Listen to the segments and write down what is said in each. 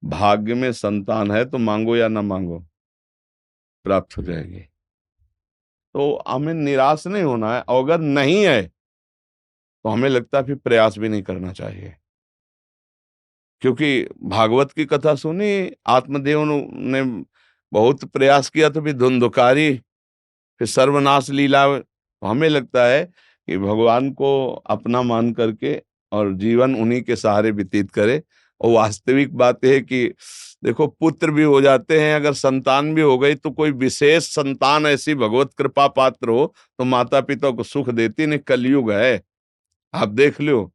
भाग्य में संतान है तो मांगो या ना मांगो, प्राप्त हो जाएगी। तो हमें निराश नहीं होना है, और अगर नहीं है तो हमें लगता है फिर प्रयास भी नहीं करना चाहिए। क्योंकि भागवत की कथा सुनी, आत्मदेव ने बहुत प्रयास किया तो फिर धुंधुकारी, फिर सर्वनाश लीला। तो हमें लगता है कि भगवान को अपना मान करके और जीवन उन्हीं के सहारे व्यतीत करे। और वास्तविक बात है कि देखो, पुत्र भी हो जाते हैं, अगर संतान भी हो गई तो कोई विशेष संतान ऐसी भगवत कृपा पात्र हो तो माता पिता को सुख देती नहीं। कलयुग है, आप देख लो,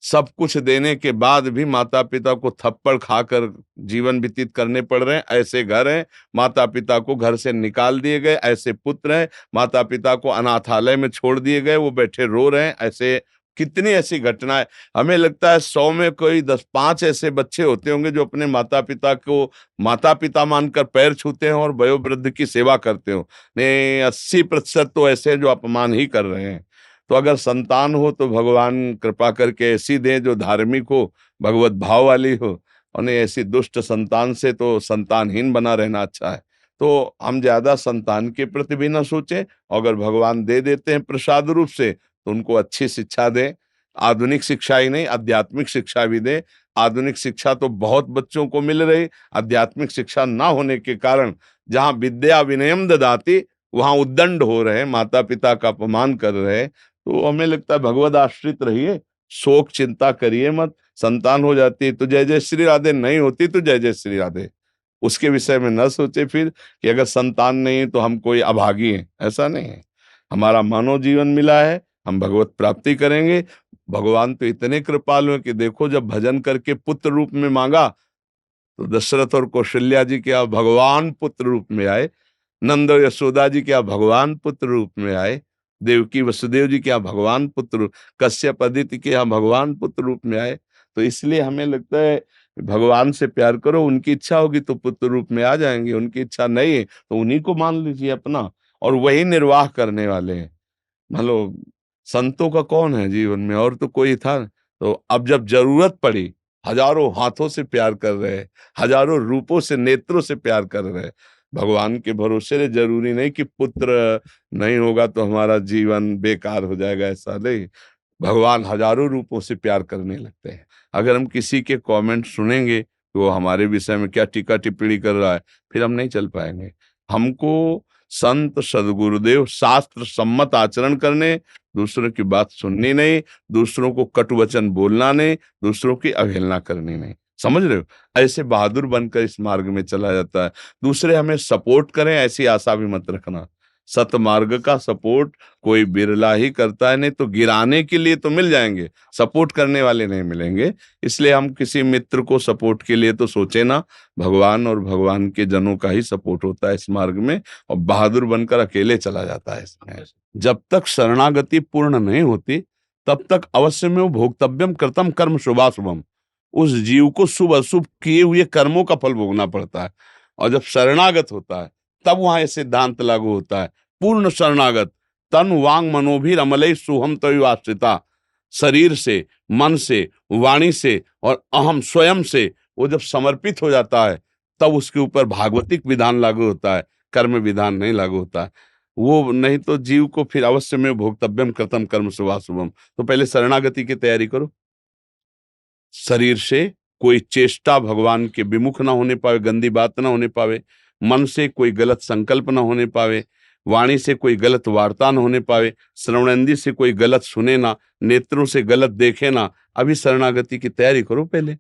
सब कुछ देने के बाद भी माता पिता को थप्पड़ खाकर जीवन व्यतीत करने पड़ रहे हैं। ऐसे घर हैं, माता पिता को घर से निकाल दिए गए। ऐसे पुत्र हैं, माता पिता को अनाथालय में छोड़ दिए गए, वो बैठे रो रहे हैं। ऐसे कितनी ऐसी घटनाएं। हमें लगता है 100 में कोई 10-5 ऐसे बच्चे होते होंगे जो अपने माता पिता को माता पिता मानकर पैर छूते हैं और वयोवृद्ध की सेवा करते हो। ने 80% तो ऐसे हैं जो अपमान ही कर रहे हैं। तो अगर संतान हो तो भगवान कृपा करके ऐसी दे जो धार्मिक हो, भगवत भाव वाली हो। और नहीं ऐसी दुष्ट संतान से तो संतानहीन बना रहना अच्छा है। तो हम ज्यादा संतान के प्रति भी ना सोचें, और अगर भगवान दे देते हैं प्रसाद रूप से तो उनको अच्छी शिक्षा दें। आधुनिक शिक्षा ही नहीं, आध्यात्मिक शिक्षा भी दें। आधुनिक शिक्षा तो बहुत बच्चों को मिल रही, आध्यात्मिक शिक्षा ना होने के कारण जहाँ विद्या विनयम ददाति वहां उद्दंड हो रहे, माता पिता का अपमान कर रहे। तो हमें लगता है भगवद आश्रित रहिए, शोक चिंता करिए मत। संतान हो जाती है तो जय जय श्री राधे, नहीं होती तो जय जय श्री राधे। उसके विषय में न सोचे फिर कि अगर संतान नहीं है तो हम कोई अभागी हैं, ऐसा नहीं है। हमारा मानव जीवन मिला है, हम भगवत प्राप्ति करेंगे। भगवान तो इतने कृपालु हैं कि देखो, जब भजन करके पुत्र रूप में मांगा तो दशरथ और कौशल्या जी क्या भगवान पुत्र रूप में आए, नंद और यशोदा जी क्या भगवान पुत्र रूप में आए, देवकी वसुदेव जी क्या भगवान पुत्र, कश्यप अदिति के यहाँ भगवान पुत्र रूप में आए। तो इसलिए हमें लगता है भगवान से प्यार करो, उनकी इच्छा होगी तो पुत्र रूप में आ जाएंगे, उनकी इच्छा नहीं है तो उन्हीं को मान लीजिए अपना, और वही निर्वाह करने वाले हैं। मान लो, संतों का कौन है जीवन में, और तो कोई था। तो अब जब जरूरत पड़ी, हजारों हाथों से प्यार कर रहे हैं, हजारों रूपों से नेत्रों से प्यार कर रहे हैं। भगवान के भरोसे रहे, जरूरी नहीं कि पुत्र नहीं होगा तो हमारा जीवन बेकार हो जाएगा, ऐसा नहीं। भगवान हजारों रूपों से प्यार करने लगते हैं। अगर हम किसी के कमेंट सुनेंगे कि वो हमारे विषय में क्या टीका टिप्पणी कर रहा है, फिर हम नहीं चल पाएंगे। हमको संत सदगुरुदेव शास्त्र सम्मत आचरण करने, दूसरों की बात सुननी नहीं, दूसरों को कटु वचन बोलना नहीं, दूसरों की अवहेलना करनी नहीं। समझ रहे हो? ऐसे बहादुर बनकर इस मार्ग में चला जाता है। दूसरे हमें सपोर्ट करें ऐसी आशा भी मत रखना। सतमार्ग का सपोर्ट कोई बिरला ही करता है, नहीं तो गिराने के लिए तो मिल जाएंगे, सपोर्ट करने वाले नहीं मिलेंगे। इसलिए हम किसी मित्र को सपोर्ट के लिए तो सोचे ना, भगवान और भगवान के जनों का ही सपोर्ट होता है इस मार्ग में। और बहादुर बनकर अकेले चला जाता है इसमें। जब तक शरणागति पूर्ण नहीं होती तब तक अवश्य में भोक्तव्यम कृतम कर्म शुभाशुभम, उस जीव को शुभ अशुभ किए हुए कर्मों का फल भोगना पड़ता है। और जब शरणागत होता है तब वहां ये सिद्धांत लागू होता है, पूर्ण शरणागत। तन वांग मनोभीर अमलई सुहम तय आश्रिता, शरीर से, मन से, वाणी से और अहम स्वयं से वो जब समर्पित हो जाता है तब उसके ऊपर भागवतिक विधान लागू होता है, कर्म विधान नहीं लागू होता है। वो नहीं तो जीव को फिर अवश्य में भोक्तव्यम कृतम कर्म शुभाशुभम। तो पहले शरणागति की तैयारी करो। शरीर से कोई चेष्टा भगवान के विमुख ना होने पावे, गंदी बात ना होने पावे। मन से कोई गलत संकल्प ना होने पावे। वाणी से कोई गलत वार्ता ना होने पावे। श्रवणेंद्रिय से कोई गलत सुने ना, नेत्रों से गलत देखे ना। अभी शरणागति की तैयारी करो पहले।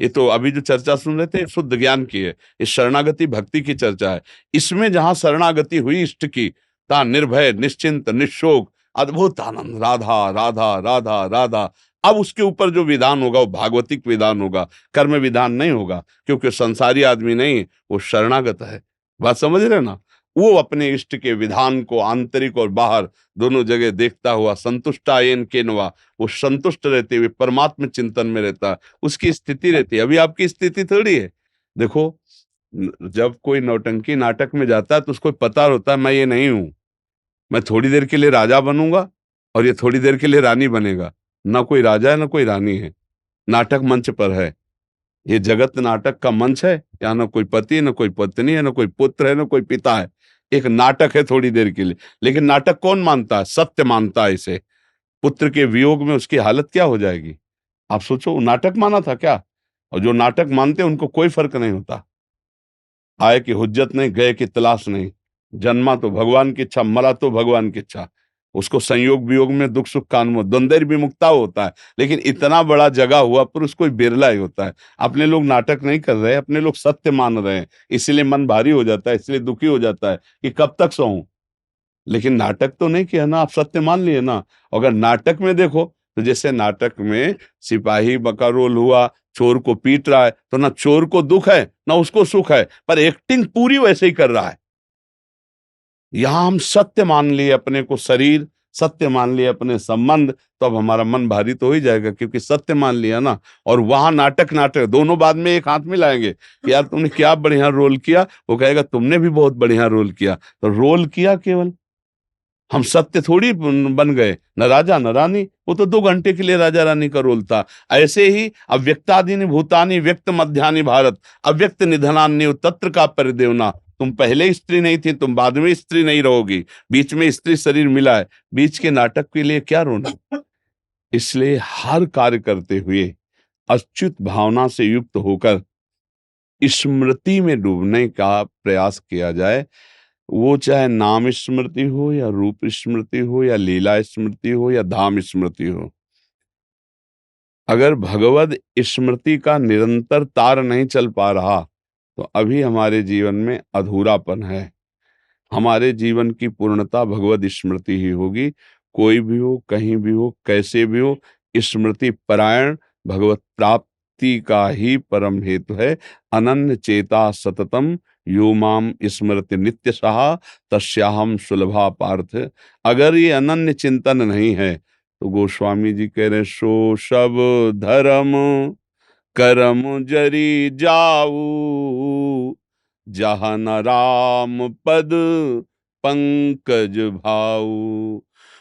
ये तो अभी जो चर्चा सुन रहे थे शुद्ध ज्ञान की है, ये शरणागति भक्ति की चर्चा है। इसमें जहां शरणागति हुई इष्ट की, तहां निर्भय निश्चिंत निशोक अद्भुत आनंद, राधा राधा राधा राधा। अब उसके ऊपर जो विधान होगा वो भागवतिक विधान होगा, कर्म विधान नहीं होगा, क्योंकि संसारी आदमी नहीं, वो शरणागत है। बात समझ रहे ना? वो अपने इष्ट के विधान को आंतरिक और बाहर दोनों जगह देखता हुआ संतुष्टायन केनवा, वो संतुष्ट रहते हुए परमात्म चिंतन में रहता है, उसकी स्थिति रहती है। अभी आपकी स्थिति थोड़ी है। देखो, जब कोई नौटंकी नाटक में जाता है तो उसको पता होता है मैं ये नहीं हूं, मैं थोड़ी देर के लिए राजा बनूंगा और ये थोड़ी देर के लिए रानी बनेगा। ना कोई राजा है ना कोई रानी है, नाटक मंच पर है। ये जगत नाटक का मंच है, यहाँ ना कोई पति, ना कोई पत्नी है, ना कोई पुत्र है, ना कोई पिता है। एक नाटक है थोड़ी देर के लिए, लेकिन नाटक कौन मानता है? सत्य मानता है इसे। पुत्र के वियोग में उसकी हालत क्या हो जाएगी? आप सोचो, वो नाटक माना था क्या? और जो नाटक मानते हैं उनको कोई फर्क नहीं होता। आए की हुज्जत नहीं, गए की तलाश नहीं। जन्मा तो भगवान की इच्छा, मरा तो भगवान की इच्छा। उसको संयोग वियोग में दुख सुख का अनुभव, द्वंद्व विमुक्ता होता है। लेकिन इतना बड़ा जगा हुआ पुरुष कोई बिरला ही होता है। अपने लोग नाटक नहीं कर रहे, अपने लोग सत्य मान रहे हैं, इसलिए मन भारी हो जाता है, इसलिए दुखी हो जाता है कि कब तक सहूं। लेकिन नाटक तो नहीं किया ना, आप सत्य मान लिए ना। अगर नाटक में देखो, तो जैसे नाटक में सिपाही का रोल हुआ, चोर को पीट रहा है, तो ना चोर को दुख है ना उसको सुख है, पर एक्टिंग पूरी वैसे ही कर रहा है। यहां हम सत्य मान लिए अपने को शरीर, सत्य मान लिए अपने संबंध, तो अब हमारा मन भारी तो हो ही जाएगा, क्योंकि सत्य मान लिया ना। और वहां नाटक नाटक दोनों बाद में एक हाथ मिलाएंगे कि यार तुमने क्या बढ़िया रोल किया, वो कहेगा तुमने भी बहुत बढ़िया रोल किया। तो रोल किया केवल, हम सत्य थोड़ी बन गए, न राजा न रानी। वो तो 2 घंटे के लिए राजा रानी का रोल था। ऐसे ही अव्यक्तादीनि भूतानि व्यक्त मध्यानि भारत, अव्यक्त निधनान्य तत्र का परिदेवना। तुम पहले स्त्री नहीं थी, तुम बाद में स्त्री नहीं रहोगी, बीच में स्त्री शरीर मिला है, बीच के नाटक के लिए क्या रोना। इसलिए हर कार्य करते हुए अच्युत भावना से युक्त होकर स्मृति में डूबने का प्रयास किया जाए। वो चाहे नाम स्मृति हो, या रूप स्मृति हो, या लीला स्मृति हो, या धाम स्मृति हो। अगर भगवद स्मृति का निरंतर तार नहीं चल पा रहा, तो अभी हमारे जीवन में अधूरापन है। हमारे जीवन की पूर्णता भगवद स्मृति ही होगी। कोई भी हो, कहीं भी हो, कैसे भी हो, स्मृति परायण भगवत प्राप्ति का ही परम हेतु है। अनन्य चेता सततम यो माम स्मृति नित्य सहा तस्याहम सुलभा पार्थ। अगर ये अनन्य चिंतन नहीं है, तो गोस्वामी जी कह रहे सो सब धर्म करम जरी जाऊ, जहाँ न राम पद पंकज भाऊ।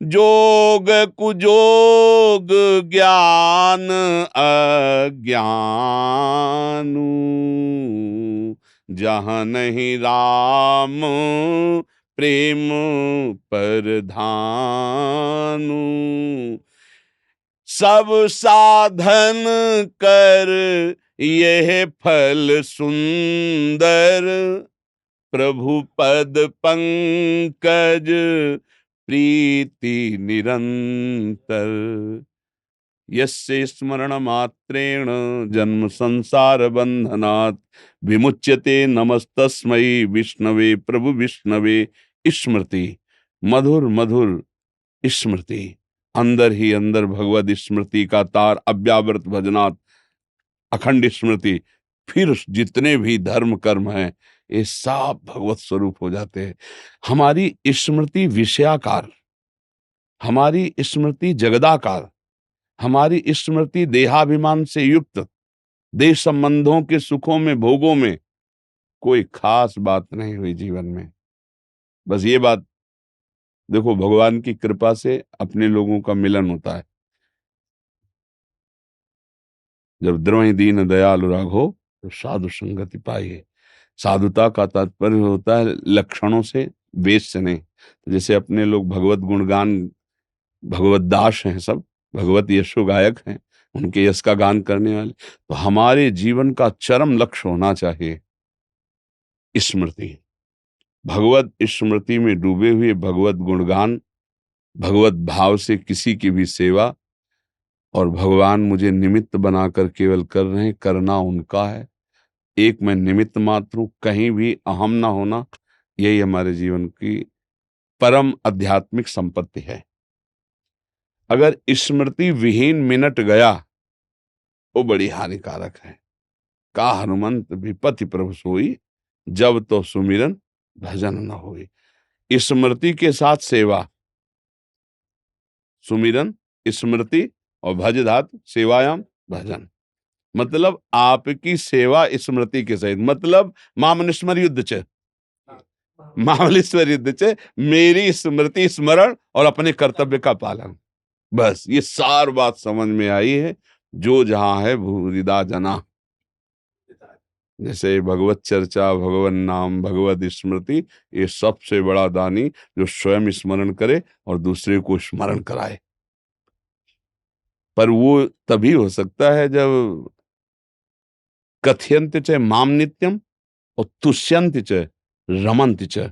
जोग कुजोग ज्ञान अज्ञानू, जहाँ नहीं राम प्रेम परधानु। सब साधन कर यह फल सुंदर, प्रभु पद पंकज प्रीति निरंतर। यस्य स्मरण मात्रेण जन्म संसार बंधनात् विमुच्यते, नमस्तस्मै विष्णवे प्रभु विष्णवे। स्मृति, मधुर मधुर स्मृति, अंदर ही अंदर भगवद स्मृति का तार, अव्यावृत भजनात् अखंड स्मृति। फिर जितने भी धर्म कर्म हैं, ये सब भगवत स्वरूप हो जाते हैं। हमारी स्मृति विषयाकार, हमारी स्मृति जगदाकार, हमारी स्मृति देहाभिमान से युक्त, देश संबंधों के सुखों में भोगों में कोई खास बात नहीं हुई जीवन में। बस ये बात देखो, भगवान की कृपा से अपने लोगों का मिलन होता है। जब द्रवहि दीन दयालु राघो, तो साधु संगति पाइए। साधुता का तात्पर्य होता है लक्षणों से, वेश से नहीं। तो जैसे अपने लोग भगवत गुणगान, भगवत दास हैं, सब भगवत यशो गायक हैं, उनके यश का गान करने वाले। तो हमारे जीवन का चरम लक्ष्य होना चाहिए स्मृति। भगवत स्मृति में डूबे हुए भगवत गुणगान, भगवत भाव से किसी की भी सेवा। और भगवान मुझे निमित्त बनाकर केवल कर रहे हैं, करना उनका है। एक मैं निमित्त मात्र हूं, कहीं भी अहम ना होना, यही हमारे जीवन की परम आध्यात्मिक संपत्ति है। अगर स्मृति विहीन मिनट गया, वो बड़ी हानिकारक है। का हनुमंत विपति प्रभु सोई, जब तो सुमिरन भजन न होई। स्मृति के साथ सेवा, सुमिरन स्मृति और भज धातु सेवायाम भजन। मतलब आपकी सेवा स्मृति के सहित, मतलब मामनुस्मर युद्ध च, मामलेश्वर युद्ध च, मेरी स्मृति स्मरण और अपने कर्तव्य का पालन। बस ये सार बात समझ में आई है। जो जहां है भूरिदा जना, जैसे भगवत चर्चा, भगवन नाम, भगवत स्मृति, ये सबसे बड़ा दानी जो स्वयं स्मरण करे और दूसरे को स्मरण कराए। पर वो तभी हो सकता है जब कथयन्ति च माम नित्यम और तुष्यन्ति च रमन्ति च।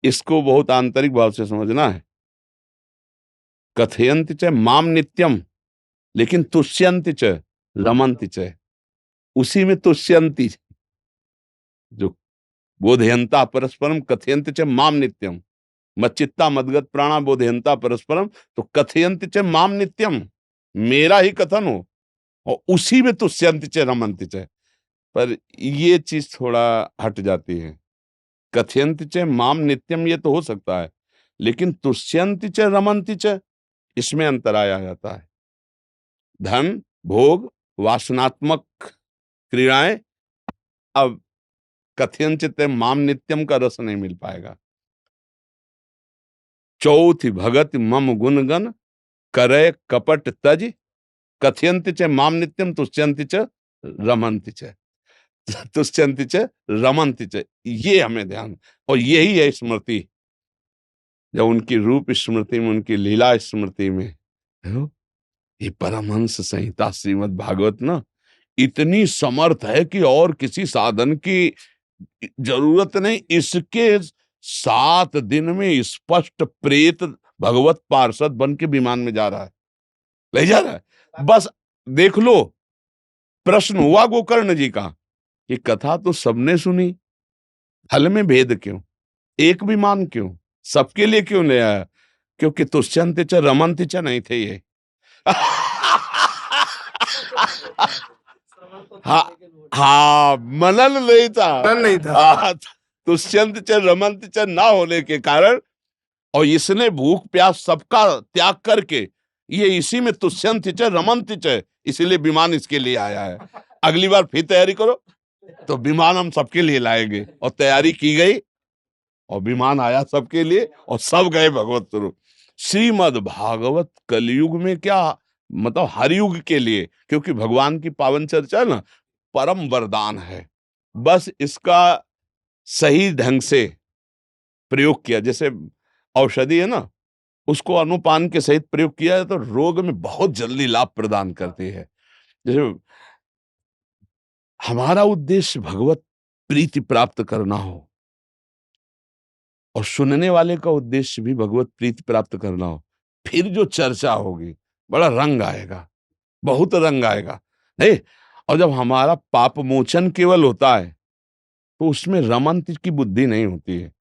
इसको बहुत आंतरिक भाव से समझना है। कथयन्ति च माम नित्यम, लेकिन तुष्यन्ति च रमन्ति च। उसी में तुष्यन्ति, जो बोधयन्ता परस्परम कथयन्ति च माम नित्यम, मच्चित्ता मदगत प्राणा बोधयन्ता परस्परम, तो कथयन्ति च माम नित्यम, मेरा ही कथन हो, और उसी में तुष्यन्ति च रमन्ति च। पर ये चीज थोड़ा हट जाती है। कथयन्ति च माम नित्यम ये तो हो सकता है, लेकिन तुष्यन्ति च रमन्ति च, इसमें अंतराय आ जाता है। धन, भोग, वासनात्मक क्रियाएं, अब कथयंचित माम नित्यम का रस नहीं मिल पाएगा। चौथी भगत मम गुणगन करे कपट तज, कथयन्ति च माम नित्यम तुष्यन्ति च रमन्ति च। तुष्यन्ति च रमन्ति च, ये हमें ध्यान, और यही है स्मृति। जब उनकी रूप स्मृति में, उनकी लीला स्मृति में, है, ये परमहंस संहिता श्रीमद् भागवत ना इतनी समर्थ है कि और किसी साधन की जरूरत नहीं। इसके 7 दिन में स्पष्ट प्रेत भगवत पार्षद बन के विमान में जा रहा है, ले जा रहा है। बस देख लो, प्रश्न हुआ गोकर्ण जी का कि कथा तो सबने सुनी, फल में भेद क्यों, एक विमान क्यों, सबके लिए क्यों ले आया? क्योंकि तुष्यन्ति च रमन्ति च नहीं थे ये। हाँ, हाँ, मनन नहीं था, मनन नहीं था। तुष्यन्त च रमन्त च ना होने के कारण, और इसने भूख प्यास सबका त्याग करके ये इसी में तुष्यन्त च रमन्त च, इसीलिए विमान इसके लिए आया है। अगली बार फिर तैयारी करो, तो विमान हम सबके लिए लाएंगे। और तैयारी की गई और विमान आया सबके लिए, और सब गए भगवत स्वरूप। श्रीमद् भागवत कलयुग में क्या, मतलब हर युग के लिए, क्योंकि भगवान की पावन चर्चा ना परम वरदान है। बस इसका सही ढंग से प्रयोग किया, जैसे औषधि है ना, उसको अनुपान के सहित प्रयोग किया है तो रोग में बहुत जल्दी लाभ प्रदान करती है। जैसे हमारा उद्देश्य भगवत प्रीति प्राप्त करना हो, और सुनने वाले का उद्देश्य भी भगवत प्रीति प्राप्त करना हो, फिर जो चर्चा होगी बड़ा रंग आएगा, बहुत रंग आएगा। नहीं, और जब हमारा पाप मोचन केवल होता है तो उसमें रमंत की बुद्धि नहीं होती है।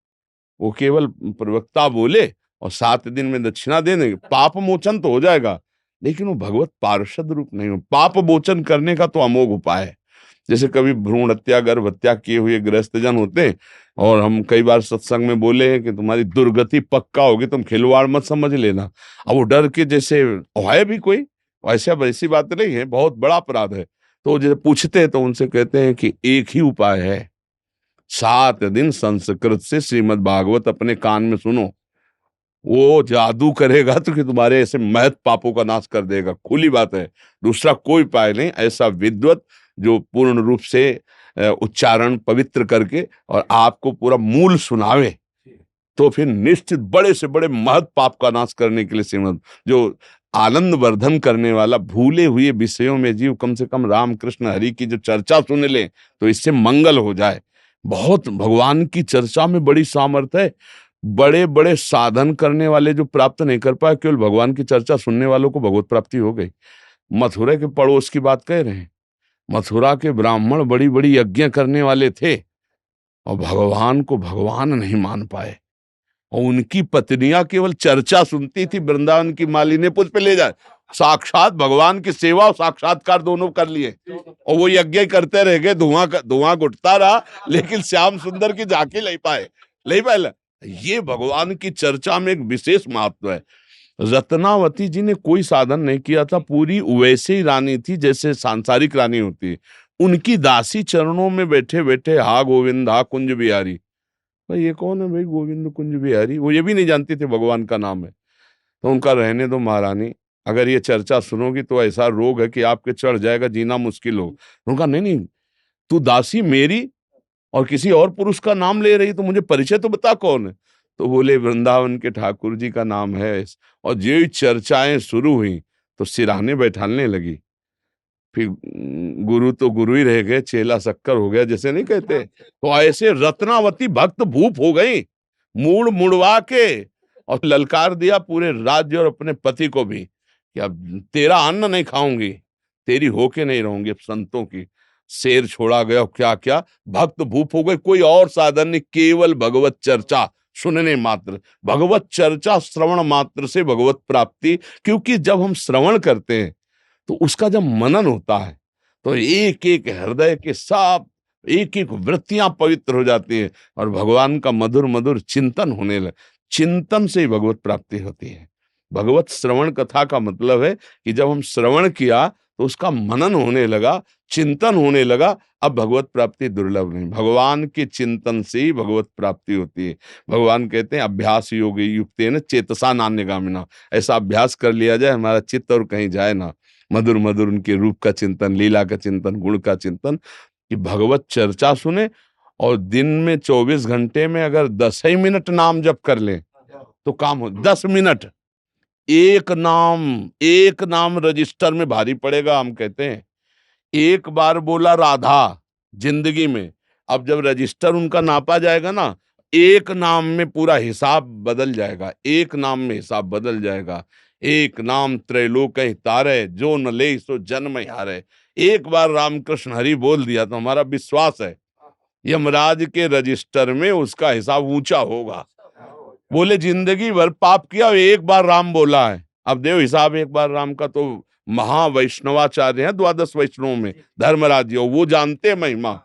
वो केवल प्रवक्ता बोले और 7 दिन में दक्षिणा दे देंगे, पाप मोचन तो हो जाएगा, लेकिन वो भगवत पार्षद रूप नहीं हो। पाप मोचन करने का तो अमोघ उपाय है। जैसे कभी भ्रूण हत्या, गर्भ हत्या किए हुए गृहस्थ जन होते हैं, और हम कई बार सत्संग में बोले हैं कि तुम्हारी दुर्गति पक्का होगी, तुम खिलवाड़ मत समझ लेना। अब वो डर के, जैसे है भी कोई ऐसा, वैसी बात नहीं है, बहुत बड़ा अपराध है। तो जैसे पूछते हैं तो उनसे कहते हैं कि एक ही उपाय है, 7 दिन संस्कृत से श्रीमद् भागवत अपने कान में सुनो, वो जादू करेगा तो कि तुम्हारे ऐसे महत पापों का नाश कर देगा। खुली बात है, दूसरा कोई उपाय नहीं। ऐसा विद्वत जो पूर्ण रूप से उच्चारण पवित्र करके और आपको पूरा मूल सुनावे, तो फिर निश्चित बड़े से बड़े महत पाप का नाश करने के लिए श्रीमद्, जो आनंद वर्धन करने वाला, भूले हुए विषयों में जीव कम से कम राम कृष्ण हरि की जो चर्चा सुन ले तो इससे मंगल हो जाए। बहुत भगवान की चर्चा में बड़ी सामर्थ्य है। बड़े बड़े साधन करने वाले जो प्राप्त नहीं कर पाए, केवल भगवान की चर्चा सुनने वालों को भगवत प्राप्ति हो गई। मथुरा के पड़ोस की बात कह रहे हैं, मथुरा के ब्राह्मण बड़ी बड़ी यज्ञ करने वाले थे और भगवान को भगवान नहीं मान पाए, और उनकी पत्नियां केवल चर्चा सुनती थी। वृंदावन की मालिनी पुष्प ले जाए, साक्षात भगवान की सेवा और साक्षात्कार दोनों कर लिए, और वो यज्ञ करते रह गए, धुआं घुटता रहा, लेकिन श्याम सुंदर की झांकी नहीं पाए, नहीं पाए। ये भगवान की चर्चा में एक विशेष महत्व है। रत्नावती जी ने कोई साधन नहीं किया था, पूरी वैसे ही रानी थी जैसे सांसारिक रानी होती है। उनकी दासी चरणों में बैठे बैठे हा गोविंद हा कुंज बिहारी, भाई ये कौन है भाई गोविंद कुंज बिहारी, वो ये भी नहीं जानती थे भगवान का नाम है। तो उनका रहने दो महारानी, अगर ये चर्चा सुनोगी तो ऐसा रोग है कि आपके चढ़ जाएगा, जीना मुश्किल हो। उन्होंने कहा नहीं नहीं, तू दासी मेरी और किसी और पुरुष का नाम ले रही, तो मुझे परिचय तो बता कौन है। तो बोले वृंदावन के ठाकुर जी का नाम है। और जो चर्चाएं शुरू हुई तो सिरहाने बैठाने लगी। फिर गुरु तो गुरु ही रह गए, चेला शक्कर हो गया, जैसे नहीं कहते। तो ऐसे रत्नावती भक्त भूप हो गई, मूड मुड़वा के, और ललकार दिया पूरे राज्य और अपने पति को भी कि अब तेरा अन्न नहीं खाऊंगी, तेरी होके नहीं रहूंगी। अब संतों की शेर छोड़ा गया, क्या क्या भक्त भूप हो गए। कोई और साधन नहीं, केवल भगवत चर्चा सुनने मात्र, भगवत चर्चा श्रवण मात्र से भगवत प्राप्ति। क्योंकि जब हम श्रवण करते हैं तो उसका जब मनन होता है तो एक एक हृदय के सब एक एक वृत्तियां पवित्र हो जाती है और भगवान का मधुर मधुर चिंतन होने लगे। चिंतन से ही भगवत प्राप्ति होती है। भगवत श्रवण कथा का मतलब है कि जब हम श्रवण किया तो उसका मनन होने लगा, चिंतन होने लगा। अब भगवत प्राप्ति दुर्लभ नहीं, भगवान के चिंतन से ही भगवत प्राप्ति होती है। भगवान कहते हैं अभ्यास योग युक्तेन चेतसा नान्यगामिना। ऐसा अभ्यास कर लिया जाए हमारा चित्त और कहीं जाए ना। मधुर मधुर उनके रूप का चिंतन, लीला का चिंतन, गुण का चिंतन, कि भगवत चर्चा सुने। और दिन में 24 घंटे में अगर 10 ही मिनट नाम जप कर ले तो काम हो। 10 मिनट एक नाम रजिस्टर में भारी पड़ेगा। हम कहते हैं एक बार बोला राधा जिंदगी में, अब जब रजिस्टर उनका नापा जाएगा ना, एक नाम में पूरा हिसाब बदल जाएगा, एक नाम में हिसाब बदल जाएगा। एक नाम त्रैलोक तारे, जो न ले सो जन्म हारे। एक बार रामकृष्ण हरि बोल दिया तो हमारा विश्वास है यमराज के रजिस्टर में उसका हिसाब ऊंचा होगा। बोले जिंदगी भर पाप किया, एक बार राम बोला है, अब देव हिसाब एक बार राम का। तो महावैष्णवाचार्य हैं 12 वैष्णवों में धर्मराज जी, वो जानते हैं महिमा।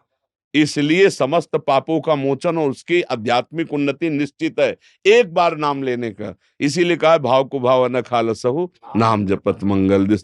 इसलिए समस्त पापों का मोचन और उसकी आध्यात्मिक उन्नति निश्चित है एक बार नाम लेने का। इसीलिए कहा भाव को भाव न खाल सहु, नाम जपत मंगल दिस।